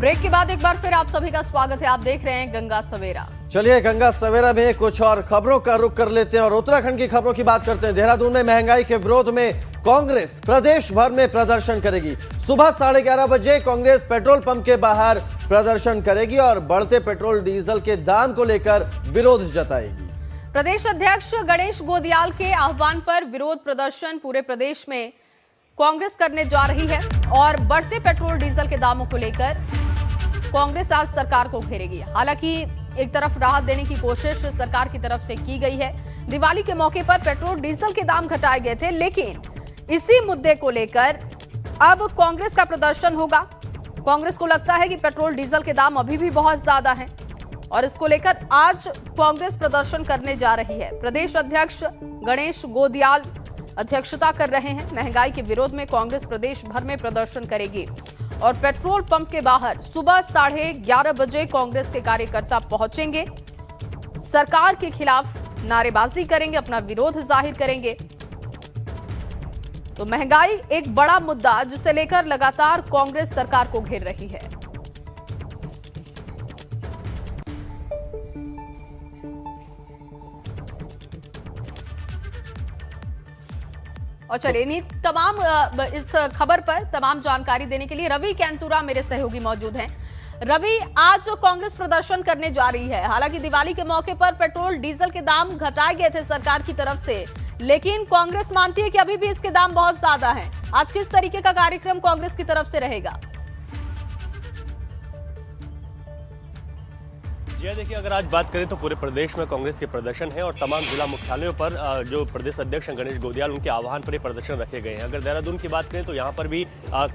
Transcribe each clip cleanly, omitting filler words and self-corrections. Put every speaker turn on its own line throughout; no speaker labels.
Break के बाद एक बार फिर आप सभी का स्वागत है। आप देख रहे हैं गंगा सवेरा।
चलिए गंगा सवेरा में कुछ और खबरों का रुख कर लेते हैं और उत्तराखंड की खबरों की बात करते हैं। देहरादून में महंगाई के विरोध में कांग्रेस प्रदेश भर में प्रदर्शन करेगी। सुबह 11:30 बजे कांग्रेस पेट्रोल पंप के बाहर प्रदर्शन करेगी और बढ़ते पेट्रोल डीजल के दाम को लेकर विरोध जताएगी।
प्रदेश अध्यक्ष गणेश गोदियाल के आह्वान पर विरोध प्रदर्शन पूरे प्रदेश में कांग्रेस करने जा रही है और बढ़ते पेट्रोल डीजल के दामों को लेकर कांग्रेस आज सरकार को घेरेगी। हालांकि एक तरफ राहत देने की कोशिश सरकार की तरफ से की गई है। दिवाली के मौके पर पेट्रोल डीजल के दाम घटाए गए थे, लेकिन इसी मुद्दे को लेकर अब कांग्रेस का प्रदर्शन होगा। कांग्रेस को लगता है कि पेट्रोल डीजल के दाम अभी भी बहुत ज्यादा हैं और इसको लेकर आज कांग्रेस प्रदर्शन करने जा रही है। प्रदेश अध्यक्ष गणेश गोदियाल अध्यक्षता कर रहे हैं। महंगाई के विरोध में कांग्रेस प्रदेश भर में प्रदर्शन करेगी और पेट्रोल पंप के बाहर सुबह 11:30 बजे कांग्रेस के कार्यकर्ता पहुंचेंगे, सरकार के खिलाफ नारेबाजी करेंगे, अपना विरोध जाहिर करेंगे। तो महंगाई एक बड़ा मुद्दा जिसे लेकर लगातार कांग्रेस सरकार को घेर रही है। और चलिए इन्हीं तमाम इस खबर पर तमाम जानकारी देने के लिए रवि कैंतुरा मेरे सहयोगी मौजूद हैं। रवि, आज जो कांग्रेस प्रदर्शन करने जा रही है, हालांकि दिवाली के मौके पर पेट्रोल डीजल के दाम घटाए गए थे सरकार की तरफ से, लेकिन कांग्रेस मानती है कि अभी भी इसके दाम बहुत ज्यादा हैं। आज किस तरीके का कार्यक्रम कांग्रेस की तरफ से रहेगा?
जी देखिए, अगर आज बात करें तो पूरे प्रदेश में कांग्रेस के प्रदर्शन है और तमाम जिला मुख्यालयों पर जो प्रदेश अध्यक्ष गणेश गोदियाल उनके आह्वान पर ये प्रदर्शन रखे गए हैं। अगर देहरादून की बात करें तो यहाँ पर भी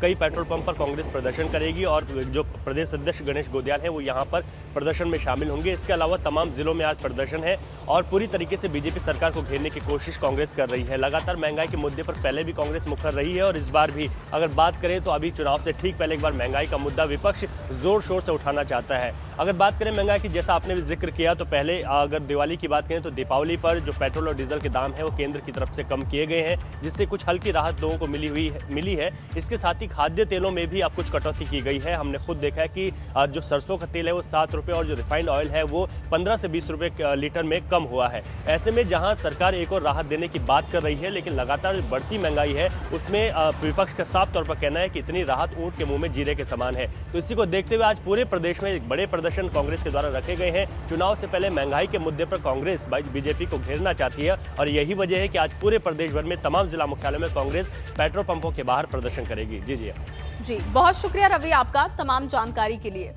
कई पेट्रोल पंप पर कांग्रेस प्रदर्शन करेगी और जो प्रदेश अध्यक्ष गणेश गोदियाल हैं वो यहाँ पर प्रदर्शन में शामिल होंगे। इसके अलावा तमाम जिलों में आज प्रदर्शन है और पूरी तरीके से बीजेपी सरकार को घेरने की कोशिश कांग्रेस कर रही है। लगातार महंगाई के मुद्दे पर पहले भी कांग्रेस मुखर रही है और इस बार भी अगर बात करें तो अभी चुनाव से ठीक पहले एक बार महंगाई का मुद्दा विपक्ष जोर शोर से उठाना चाहता है। अगर बात करें महंगाई की, जैसा आपने भी जिक्र किया, तो पहले अगर दिवाली की बात करें तो दीपावली पर जो पेट्रोल और डीजल के दाम है वो केंद्र की तरफ से कम किए गए हैं, जिससे कुछ हल्की राहत लोगों को मिली है। इसके साथ ही खाद्य तेलों में भी अब कुछ कटौती की गई है। हमने खुद देखा है कि जो सरसों का तेल है वो 7 रुपये और जो रिफाइंड ऑयल है वो 15 से 20 रुपये लीटर में कम हुआ है। ऐसे में जहां सरकार एक और राहत देने की बात कर रही है, लेकिन लगातार बढ़ती महंगाई है उसमें विपक्ष का साफ तौर पर कहना है कि इतनी राहत ऊंट के मुंह में जीरे के समान है। तो इसी को देखते हुए आज पूरे प्रदेश में एक बड़े प्रदर्शन कांग्रेस के द्वारा रखे गए हैं। चुनाव से पहले महंगाई के मुद्दे पर कांग्रेस बीजेपी को घेरना चाहती है और यही वजह है कि आज पूरे प्रदेश भर में तमाम जिला मुख्यालयों में कांग्रेस पेट्रोल पंपों के बाहर प्रदर्शन करेगी। जी, बहुत शुक्रिया रवि आपका तमाम जानकारी के लिए।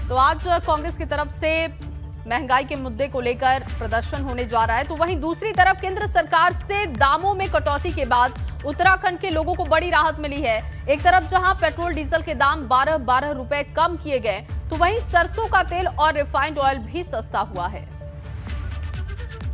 तो आज कांग्रेस की तरफ से महंगाई के मुद्दे को लेकर प्रदर्शन होने जा रहा है, तो वहीं दूसरी तरफ केंद्र सरकार से दामों में कटौती के बाद उत्तराखंड के लोगों को बड़ी राहत मिली है। एक तरफ जहां पेट्रोल डीजल के दाम 12-12 रुपए कम किए गए, तो वहीं सरसों का तेल और रिफाइंड ऑयल भी सस्ता हुआ है।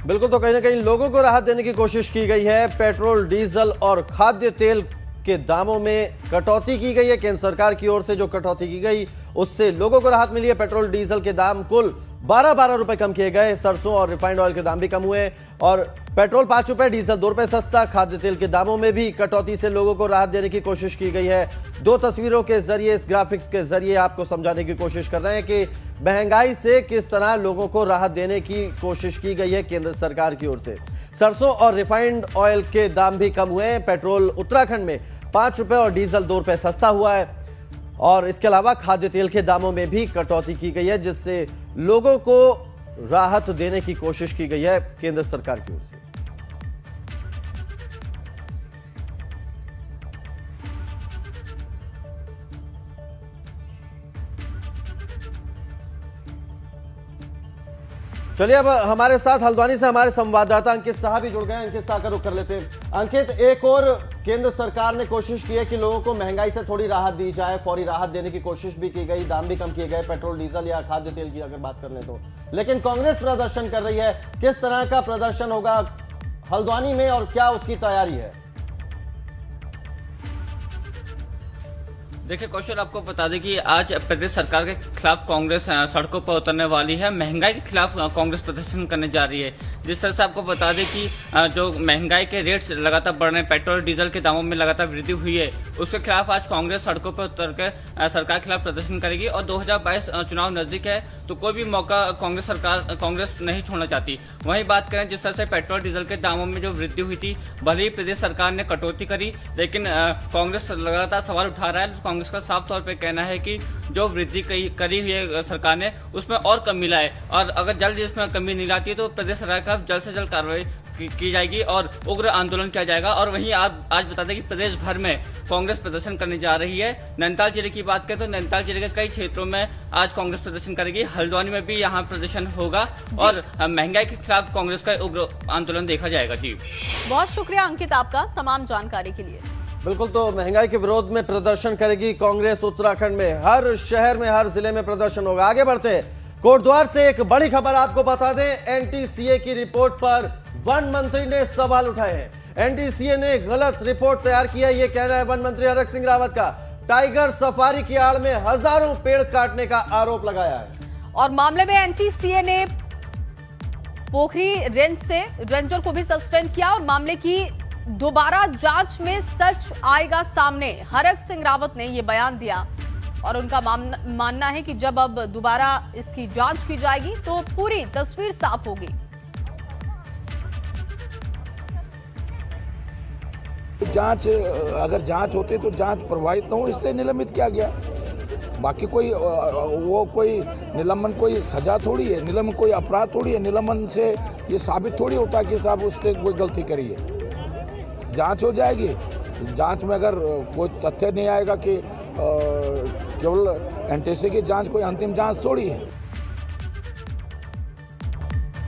बिल्कुल, तो कहीं ना कहीं लोगों को राहत देने की कोशिश की गई है। पेट्रोल डीजल और खाद्य तेल के दामों में कटौती की गई है। केंद्र सरकार की ओर से जो कटौती की गई उससे लोगों को राहत मिली है। पेट्रोल डीजल के दाम कुल 12-12 रुपए कम किए गए। सरसों और रिफाइंड ऑयल के दाम भी कम हुए और पेट्रोल 5 रुपए, डीजल 2 रुपए सस्ता। खाद्य तेल के दामों में भी कटौती से लोगों को राहत देने की कोशिश की गई है। 2 तस्वीरों के जरिए, इस ग्राफिक्स के जरिए आपको समझाने की कोशिश कर रहे हैं कि महंगाई से किस तरह लोगों को राहत देने की कोशिश की गई है केंद्र सरकार की ओर से। सरसों और रिफाइंड ऑयल के दाम भी कम हुए हैं। पेट्रोल उत्तराखंड में 5 रुपए और डीजल 2 रुपए सस्ता हुआ है और इसके अलावा खाद्य तेल के दामों में भी कटौती की गई है, जिससे लोगों को राहत देने की कोशिश की गई है केंद्र सरकार की ओर से। चलिए अब हमारे साथ हल्द्वानी से हमारे संवाददाता अंकित साहब भी जुड़ गए हैं। अंकित साहब का रुख कर लेते हैं। अंकित, एक और केंद्र सरकार ने कोशिश की है कि लोगों को महंगाई से थोड़ी राहत दी जाए, फौरी राहत देने की कोशिश भी की गई, दाम भी कम किए गए पेट्रोल डीजल या खाद्य तेल की अगर बात कर लें तो, लेकिन कांग्रेस प्रदर्शन कर रही है। किस तरह का प्रदर्शन होगा हल्द्वानी में और क्या उसकी तैयारी है?
देखिए कौशल, आपको बता दें कि आज प्रदेश सरकार के खिलाफ कांग्रेस सड़कों पर उतरने वाली है। महंगाई के खिलाफ कांग्रेस प्रदर्शन करने जा रही है। जिस तरह से आपको बता दें कि जो महंगाई के रेट्स लगातार बढ़ रहे हैं, पेट्रोल डीजल के दामों में लगातार वृद्धि हुई है, उसके खिलाफ आज कांग्रेस सड़कों पर उतरकर सरकार के खिलाफ प्रदर्शन करेगी। और 2022 चुनाव नजदीक है तो कोई भी मौका कांग्रेस नहीं छोड़ना चाहती। वहीं बात करें जिस तरह से पेट्रोल डीजल के दामों में जो वृद्धि हुई थी, भले ही प्रदेश सरकार ने कटौती करी, लेकिन कांग्रेस लगातार सवाल उठा रहा है। कांग्रेस का साफ तौर पे कहना है कि जो वृद्धि करी हुई है सरकार ने, उसमें और कमी लाए, और अगर जल्द इसमें कमी नहीं लाती है तो प्रदेश सरकार के खिलाफ जल्द से जल्द कार्रवाई की जाएगी और उग्र आंदोलन किया जाएगा। और वहीं आज बता दें कि प्रदेश भर में कांग्रेस प्रदर्शन करने जा रही है। नैनीताल जिले की बात करें तो नैनीताल जिले के कई क्षेत्रों में आज कांग्रेस प्रदर्शन करेगी। हल्द्वानी में भी यहाँ प्रदर्शन होगा और महंगाई के खिलाफ कांग्रेस का उग्र आंदोलन देखा जाएगा। जी
बहुत शुक्रिया अंकित आपका तमाम जानकारी के लिए।
बिल्कुल, तो महंगाई के विरोध में प्रदर्शन करेगी कांग्रेस। उत्तराखंड में हर शहर में, हर जिले में प्रदर्शन होगा। आगे बढ़ते कोटद्वार से एक बड़ी खबर आपको बता दें। एनटीसीए की रिपोर्ट पर वन मंत्री ने सवाल उठाए हैं। एनटीसीए ने गलत रिपोर्ट तैयार किया, यह कहना है वन मंत्री हरक सिंह रावत का। टाइगर सफारी की आड़ में हजारों पेड़ काटने का आरोप लगाया है।
और मामले में एनटीसीए ने पोखरी रेंज से रेंजर को भी सस्पेंड किया और मामले की दोबारा जांच में सच आएगा सामने। हरक सिंह रावत ने यह बयान दिया और उनका मानना है कि जब अब दोबारा इसकी जांच की जाएगी तो पूरी तस्वीर साफ होगी।
जांच, अगर जांच होती तो जांच प्रभावित न हो, इसलिए निलंबित किया गया। बाकी कोई निलंबन कोई सजा थोड़ी है, निलंबन कोई अपराध थोड़ी है। निलंबन से ये साबित थोड़ी होता कि साहब उसने कोई गलती करी है। जांच हो जाएगी, जांच में अगर कोई तथ्य नहीं आएगा कि केवल एनटीसी की जांच कोई अंतिम जांच थोड़ी है।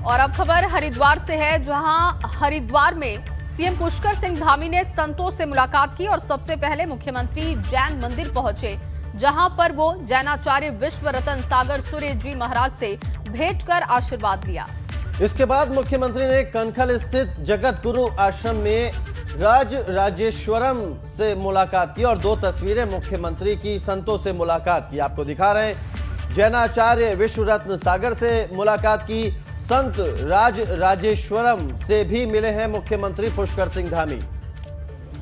और अब खबर हरिद्वार से है, जहां हरिद्वार में सीएम पुष्कर सिंह धामी ने संतों से मुलाकात की और सबसे पहले मुख्यमंत्री जैन मंदिर पहुंचे, जहां पर वो जैनाचार्य विश्व रतन सागर सूर्य जी महाराज से भेंट कर आशीर्वाद लिया।
इसके बाद मुख्यमंत्री ने कनखल स्थित जगत गुरु आश्रम में राजेश्वरम से मुलाकात की और 2 तस्वीरें मुख्यमंत्री की संतों से मुलाकात की आपको दिखा रहे हैं। जैनाचार्य विश्व रत्न सागर से मुलाकात की, संत राजेश्वरम से भी मिले हैं मुख्यमंत्री पुष्कर सिंह धामी।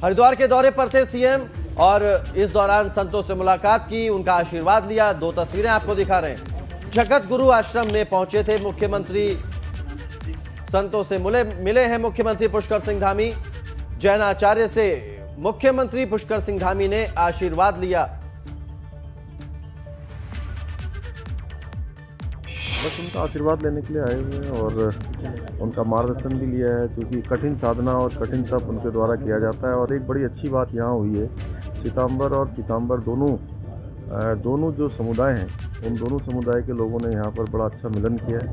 हरिद्वार के दौरे पर थे सीएम और इस दौरान संतों से मुलाकात की, उनका आशीर्वाद लिया। 2 तस्वीरें आपको दिखा रहे हैं। जगत गुरु आश्रम में पहुंचे थे मुख्यमंत्री, संतों से मिले हैं मुख्यमंत्री पुष्कर सिंह धामी। जैनाचार्य से मुख्यमंत्री पुष्कर सिंह धामी ने आशीर्वाद लिया।
बस उनका आशीर्वाद लेने के लिए आए हुए हैं और उनका मार्गदर्शन भी लिया है, क्योंकि कठिन साधना और कठिन तप उनके द्वारा किया जाता है। और एक बड़ी अच्छी बात यहाँ हुई है, श्वेतांबर और पीतांबर दोनों जो समुदाय हैं, उन दोनों समुदाय के लोगों ने यहाँ पर बड़ा अच्छा मिलन किया है।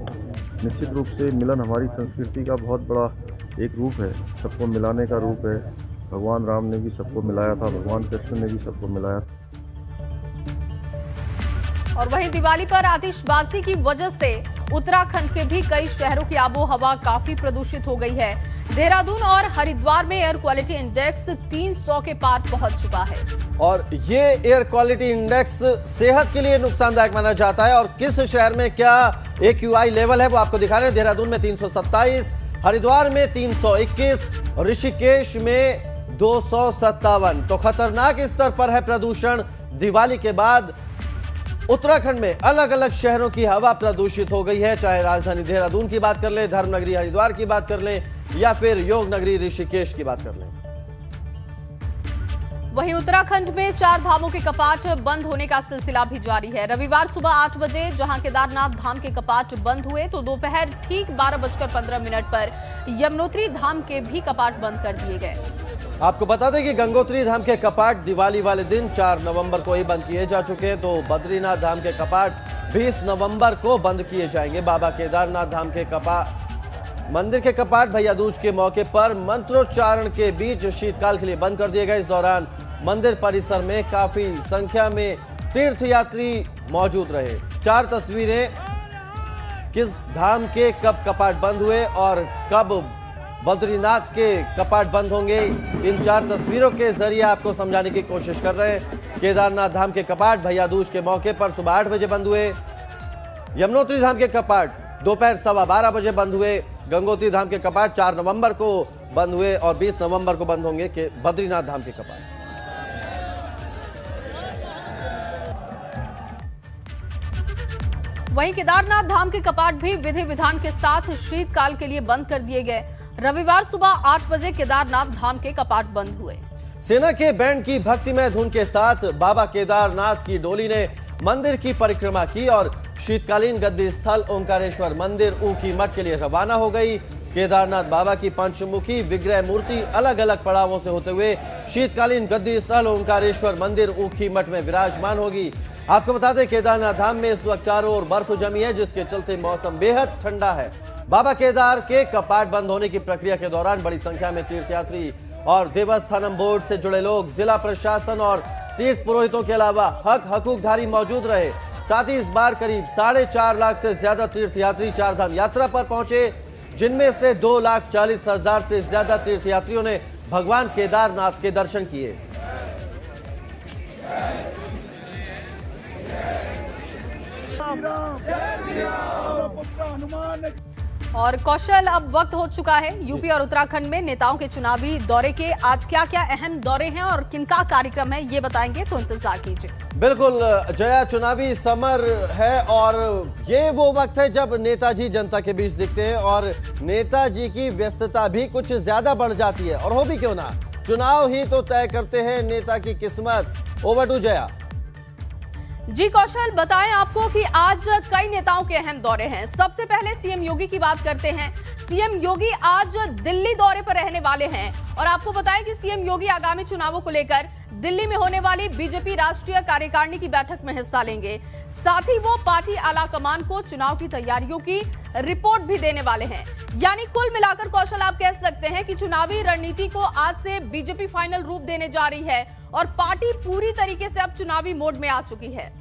निश्चित रूप से मिलन हमारी संस्कृति का बहुत बड़ा एक रूप है, सबको मिलाने का रूप है। भगवान राम ने भी सबको मिलाया था, भगवान कृष्ण ने भी सबको मिलाया था।
और वहीं दिवाली पर आतिशबाजी की वजह से उत्तराखंड के भी कई शहरों की आबो हवा काफी प्रदूषित हो गई है। देहरादून और हरिद्वार में एयर क्वालिटी इंडेक्स 300 के पार पहुंच चुका है। और
ये एयर क्वालिटी इंडेक्स सेहत के लिए नुकसानदायक माना जाता है। और किस शहर में क्या AQI लेवल है वो आपको दिखा रहे हैं। देहरादून में 327, हरिद्वार में 321, ऋषिकेश में 257। तो खतरनाक स्तर पर है प्रदूषण। दिवाली के बाद उत्तराखंड में अलग अलग शहरों की हवा प्रदूषित हो गई है, चाहे राजधानी देहरादून की बात कर ले, धर्मनगरी हरिद्वार की बात कर ले या फिर योग नगरी ऋषिकेश की बात कर ले।
वहीं उत्तराखंड में 4 धामों के कपाट बंद होने का सिलसिला भी जारी है। रविवार सुबह 8 बजे जहां केदारनाथ धाम के कपाट बंद हुए तो दोपहर ठीक 12:15 पर यमुनोत्री धाम के भी कपाट बंद कर दिए गए।
आपको बता दें कि गंगोत्री धाम के कपाट दिवाली वाले दिन 4 नवंबर को ही बंद किए जा चुके हैं, तो बद्रीनाथ धाम के कपाट 20 नवंबर को बंद किए जाएंगे। बाबा केदारनाथ धाम के मंदिर के कपाट भैया दूज के मौके पर मंत्रोच्चारण के बीच शीतकाल के लिए बंद कर दिए गए। इस दौरान मंदिर परिसर में काफी संख्या में तीर्थयात्री मौजूद रहे। 4 तस्वीरें किस धाम के कब कपाट बंद हुए और कब बद्रीनाथ के कपाट बंद होंगे, इन 4 तस्वीरों के जरिए आपको समझाने की कोशिश कर रहे हैं। केदारनाथ धाम के कपाट भैया दूज के मौके पर सुबह 8 बजे बंद हुए। यमुनोत्री धाम के कपाट दोपहर 12:15 बजे बंद हुए। गंगोत्री धाम के कपाट 4 नवंबर को बंद हुए और 20 नवंबर को बंद होंगे के बद्रीनाथ धाम के कपाट।
वहीं केदारनाथ धाम के कपाट भी विधि विधान के साथ शीतकाल के लिए बंद कर दिए गए। रविवार सुबह 8 बजे केदारनाथ धाम के कपाट बंद हुए।
सेना के बैंड की भक्तिमय धुन के साथ बाबा केदारनाथ की डोली ने मंदिर की परिक्रमा की और शीतकालीन गद्दी स्थल ओंकारेश्वर मंदिर ऊखी मठ के लिए रवाना हो गई। केदारनाथ बाबा की पंचमुखी विग्रह मूर्ति अलग अलग पड़ावों से होते हुए शीतकालीन गद्दी स्थल ओंकारेश्वर मंदिर ऊखी मठ में विराजमान होगी। आपको बता दें केदारनाथ धाम में इस वक्त चारों ओर बर्फ जमी है, जिसके चलते मौसम बेहद ठंडा है। बाबा केदार के कपाट बंद होने की प्रक्रिया के दौरान बड़ी संख्या में तीर्थयात्री और देवस्थानम बोर्ड से जुड़े लोग, जिला प्रशासन और तीर्थ पुरोहितों के अलावा हकूकधारी मौजूद रहे। साथ ही इस बार करीब 4.5 लाख से ज्यादा तीर्थयात्री चारधाम यात्रा पर पहुंचे, जिनमें से 2,40,000 से ज्यादा तीर्थयात्रियों ने भगवान केदारनाथ के दर्शन किए।
और कौशल, अब वक्त हो चुका है यूपी और उत्तराखंड में नेताओं के चुनावी दौरे के। आज क्या क्या अहम दौरे हैं और किनका कार्यक्रम है ये बताएंगे, तो इंतजार कीजिए।
बिल्कुल जया, चुनावी समर है और ये वो वक्त है जब नेताजी जनता के बीच दिखते हैं और नेताजी की व्यस्तता भी कुछ ज्यादा बढ़ जाती है। और हो भी क्यों ना, चुनाव ही तो तय करते हैं नेता की किस्मत। Over to Jaya.
जी कौशल, बताएं आपको कि आज कई नेताओं के अहम दौरे हैं। सबसे पहले सीएम योगी की बात करते हैं। सीएम योगी आज दिल्ली दौरे पर रहने वाले हैं और आपको बताएं कि सीएम योगी आगामी चुनावों को लेकर दिल्ली में होने वाली बीजेपी राष्ट्रीय कार्यकारिणी की बैठक में हिस्सा लेंगे। साथ ही वो पार्टी आलाकमान को चुनाव की तैयारियों की रिपोर्ट भी देने वाले हैं। यानी कुल मिलाकर कौशल, आप कह सकते हैं कि चुनावी रणनीति को आज से बीजेपी फाइनल रूप देने जा रही है और पार्टी पूरी तरीके से अब चुनावी मोड में आ चुकी है।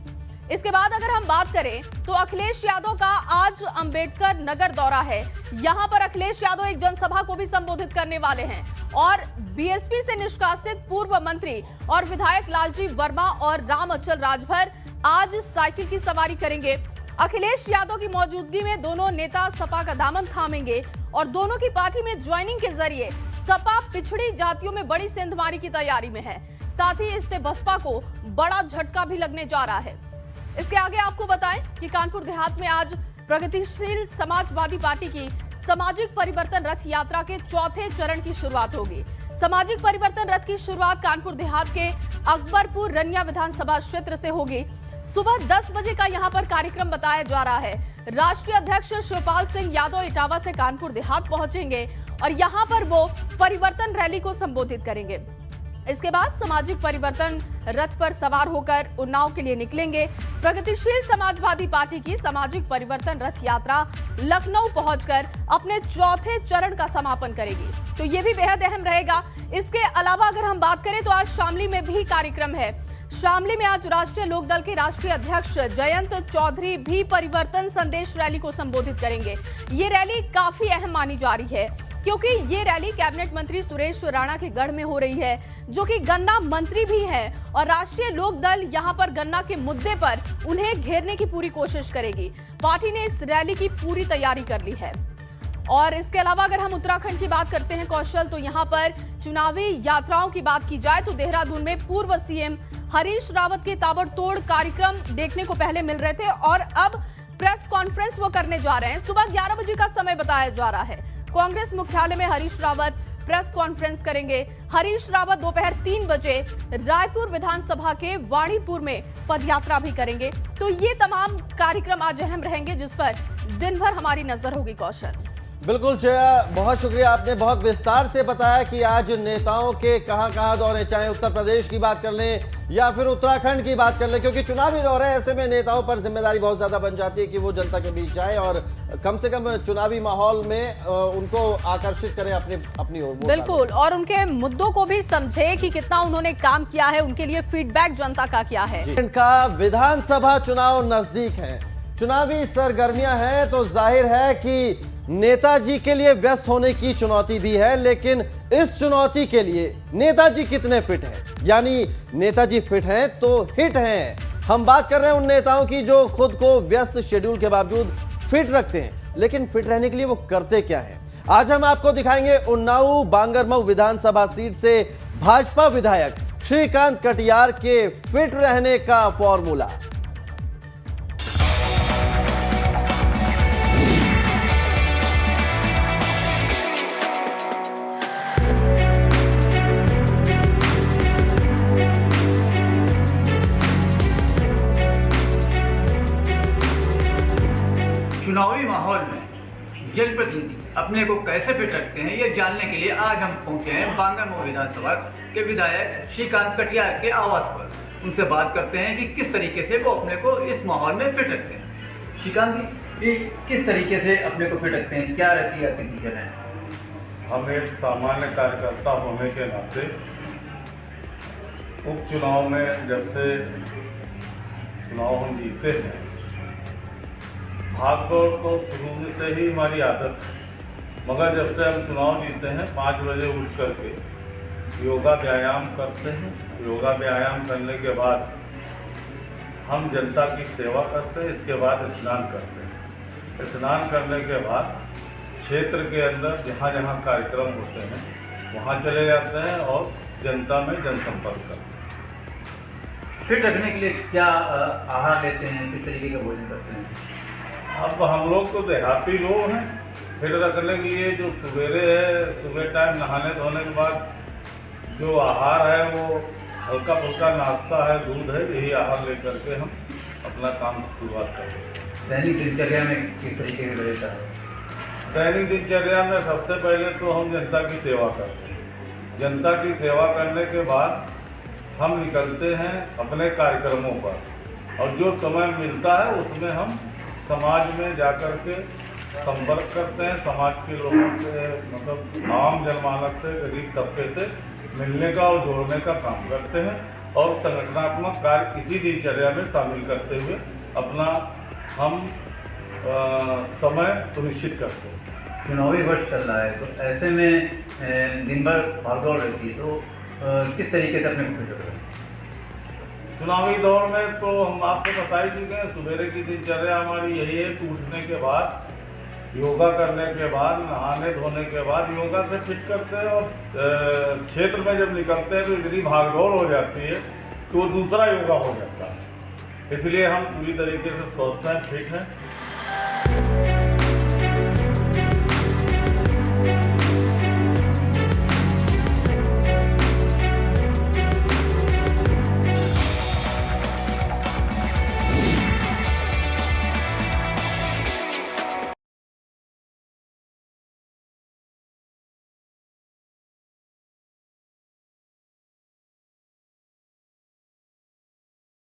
इसके बाद अगर हम बात करें तो अखिलेश यादव का आज अंबेडकर नगर दौरा है। यहां पर अखिलेश यादव एक जनसभा को भी संबोधित करने वाले हैं और बीएसपी से निष्कासित पूर्व मंत्री और विधायक लालजी वर्मा और राम अचल राजभर आज साइकिल की सवारी करेंगे। अखिलेश यादव की मौजूदगी में दोनों नेता सपा का दामन थामेंगे और दोनों की पार्टी में ज्वाइनिंग के जरिए सपा पिछड़ी जातियों में बड़ी सेंधमारी की तैयारी में है। साथ ही इससे बसपा को बड़ा झटका भी लगने जा रहा है। इसके आगे आपको बताएं कि कानपुर देहात में आज प्रगतिशील समाजवादी पार्टी की सामाजिक परिवर्तन रथ यात्रा के चौथे चरण की शुरुआत होगी। सामाजिक परिवर्तन रथ की शुरुआत कानपुर देहात के अकबरपुर रनिया विधानसभा क्षेत्र से होगी। सुबह 10 बजे का यहां पर कार्यक्रम बताया जा रहा है। राष्ट्रीय अध्यक्ष शिवपाल सिंह यादव इटावा से कानपुर देहात पहुंचेंगे और यहां पर वो परिवर्तन रैली को संबोधित करेंगे। इसके बाद सामाजिक परिवर्तन रथ पर सवार होकर उन्नाव के लिए निकलेंगे। प्रगतिशील समाजवादी पार्टी की सामाजिक परिवर्तन रथ यात्रा लखनऊ पहुंचकर अपने चौथे चरण का समापन करेगी, तो ये भी बेहद अहम रहेगा। इसके अलावा अगर हम बात करें तो आज शामली में भी कार्यक्रम है। शामली में आज राष्ट्रीय लोकदल के राष्ट्रीय अध्यक्ष जयंत चौधरी भी परिवर्तन संदेश रैली को संबोधित करेंगे। ये रैली काफी अहम मानी जा रही है क्योंकि ये रैली कैबिनेट मंत्री सुरेश राणा के गढ़ में हो रही है, जो कि गन्ना मंत्री भी हैं और राष्ट्रीय लोकदल यहां पर गन्ना के मुद्दे पर उन्हें घेरने की पूरी कोशिश करेगी। पार्टी ने इस रैली की पूरी तैयारी कर ली है। और इसके अलावा अगर हम उत्तराखंड की बात करते हैं कौशल, तो यहाँ पर चुनावी यात्राओं की बात की जाए तो देहरादून में पूर्व सीएम हरीश रावत के ताबड़तोड़ कार्यक्रम देखने को पहले मिल रहे थे और अब प्रेस कॉन्फ्रेंस वो करने जा रहे हैं। सुबह 11 बजे का समय बताया जा रहा है। कांग्रेस मुख्यालय में हरीश रावत प्रेस कॉन्फ्रेंस करेंगे। हरीश रावत दोपहर 3 बजे रायपुर विधानसभा के वाणीपुर में पदयात्रा भी करेंगे। तो ये तमाम कार्यक्रम आज अहम रहेंगे जिस पर दिन भर हमारी नजर होगी। कौशल,
बिल्कुल जया, बहुत शुक्रिया, आपने बहुत विस्तार से बताया कि आज नेताओं के कहां दौरे, चाहे उत्तर प्रदेश की बात कर लें या फिर उत्तराखंड की बात कर लें, क्योंकि चुनावी दौरे ऐसे में नेताओं पर जिम्मेदारी बहुत ज्यादा बन जाती है कि वो जनता के बीच जाए और कम से कम चुनावी माहौल में उनको आकर्षित करें अपनी ओर।
बिल्कुल, और उनके मुद्दों को भी समझे कि कितना उन्होंने काम किया है, उनके लिए फीडबैक जनता का क्या है।
इनका विधानसभा चुनाव नजदीक है, चुनावी सरगर्मियां हैं, तो जाहिर है कि नेताजी के लिए व्यस्त होने की चुनौती भी है, लेकिन इस चुनौती के लिए नेताजी कितने फिट हैं, यानी नेताजी फिट हैं तो हिट हैं। हम बात कर रहे हैं उन नेताओं की जो खुद को व्यस्त शेड्यूल के बावजूद फिट रखते हैं, लेकिन फिट रहने के लिए वो करते क्या हैं। आज हम आपको दिखाएंगे उन्नाव बांगरमऊ विधानसभा सीट से भाजपा विधायक श्रीकांत कटियार के फिट रहने का फॉर्मूला।
चुनावी माहौल में जनप्रतिनिधि अपने को कैसे फिट रखते हैं, ये जानने के लिए आज हम पहुंचे हैं बांगरमऊ विधानसभा के विधायक श्रीकांत कटियार के आवास पर। उनसे बात करते हैं कि किस तरीके से वो अपने को इस माहौल में फिट रखते हैं। श्रीकांत जी, किस तरीके से अपने को फिट रखते हैं, क्या रहती है आपकी दिनचर्या?
हम एक सामान्य कार्यकर्ता होने के नाते उपचुनाव में जब से चुनाव हम जीतते हैं, भाग दौड़ तो शुरू से ही हमारी आदत है, मगर जब से हम चुनाव जीते हैं 5 बजे उठ करके योगा व्यायाम करते हैं। योगा व्यायाम करने के बाद हम जनता की सेवा करते हैं। इसके बाद स्नान करते हैं। स्नान करने के बाद क्षेत्र के अंदर जहाँ जहाँ कार्यक्रम होते हैं वहाँ चले जाते हैं और जनता में जनसंपर्क करते हैं।
फिट रखने के लिए क्या आहार लेते हैं, किस तरीके का भोजन करते हैं?
अब हम लोग तो देहाती लोग हैं। फिट रखने के लिए जो सवेरे है, सुबह टाइम नहाने धोने के बाद जो आहार है वो हल्का फुल्का नाश्ता है, दूध है, यही आहार लेकर के हम अपना काम शुरुआत करते हैं।
दैनिक दिनचर्या में किस तरीके का रहता है?
दैनिक दिनचर्या में सबसे पहले तो हम जनता की सेवा करते हैं। जनता की सेवा करने के बाद हम निकलते हैं अपने कार्यक्रमों पर, और जो समय मिलता है उसमें हम समाज में जाकर के संपर्क करते हैं। समाज के लोगों से, मतलब आम जनमानस से, गरीब तबके से मिलने का और जोड़ने का काम करते हैं, और संगठनात्मक कार्य इसी दिनचर्या में शामिल करते हुए अपना हम समय सुनिश्चित करते हैं।
चुनावी वर्ष चल रहा है, तो ऐसे में दिन भर भागदौड़ रहती है, तो किस तरीके से अपने को फिट रखते हैं?
चुनावी दौर में तो हम आपसे बता ही चुके हैं। सवेरे की दिनचर्या हमारी यही है कि उठने के बाद, योगा करने के बाद, नहाने धोने के बाद योगा से फिट करते हैं, और क्षेत्र में जब निकलते हैं तो इतनी भागदौड़ हो जाती है तो दूसरा योगा हो जाता है। इसलिए हम पूरी तरीके से स्वस्थ हैं, फिट हैं।